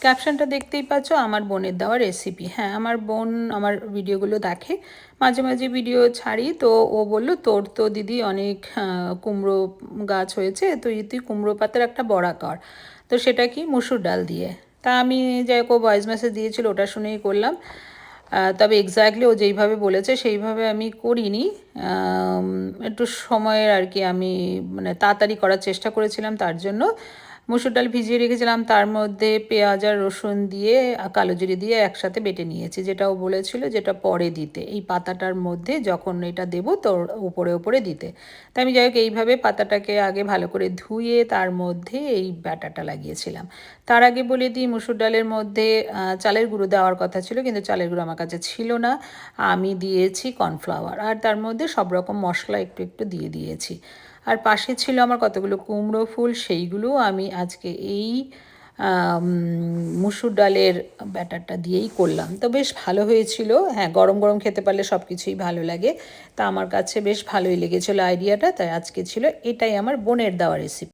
ক্যাপশনটা দেখতেই পাচ্ছ, আমার বোনের দেওয়া রেসিপি। হ্যাঁ, আমার বোন আমার ভিডিওগুলো দেখে, মাঝে মাঝে ভিডিও ছাড়ি, তো ও বলল তোর তো দিদি অনেক কুমড়ো গাছ হয়েছে, তো তুই কুমড়ো পাতার একটা বড়া কর। তো সেটা কি, মুসুর ডাল দিয়ে। তা আমি যাই হোক, ও ভয়েস মেসেজ দিয়েছিল, ওটা শুনেই করলাম। তবে এক্স্যাক্টলি ও যেইভাবে বলেছে সেইভাবে আমি করিনি। একটু সময়ের আর কি, আমি মানে তাড়াতাড়ি করার চেষ্টা করেছিলাম, তার জন্য মুসুর ডাল ভিজিয়ে রেখেছিলাম, তার মধ্যে পেঁয়াজ আর রসুন দিয়ে কালো জিরে দিয়ে একসাথে বেটে নিয়েছি, যেটাও বলেছিল যেটা পরে দিতে, এই পাতাটার মধ্যে যখন এটা দেবো তো উপরে উপরে দিতে। তাই আমি যাই হোক এইভাবে পাতাটাকে আগে ভালো করে ধুয়ে তার মধ্যে এই ব্যাটাটা লাগিয়েছিলাম। তার আগে বলে দিই, মুসুর ডালের মধ্যে চালের গুঁড়ো দেওয়ার কথা ছিল, কিন্তু চালের গুঁড়ো আমার কাছে ছিল না। আমি দিয়েছি কর্নফ্লাওয়ার, আর তার মধ্যে সব রকম মশলা একটু একটু দিয়ে দিয়েছি। আর পাশে ছিল আমার কতগুলো কুমড়ো ফুল, সেইগুলোও আমি আজকে এই মুসুর ডালের ব্যাটারটা দিয়েই করলাম। তো বেশ ভালো হয়েছিল। হ্যাঁ, গরম গরম খেতে পারলে সব কিছুই ভালো লাগে। তা আমার কাছে বেশ ভালোই লেগেছিলো আইডিয়াটা, তাই আজকে ছিল এটাই আমার বোনের দেওয়া রেসিপি।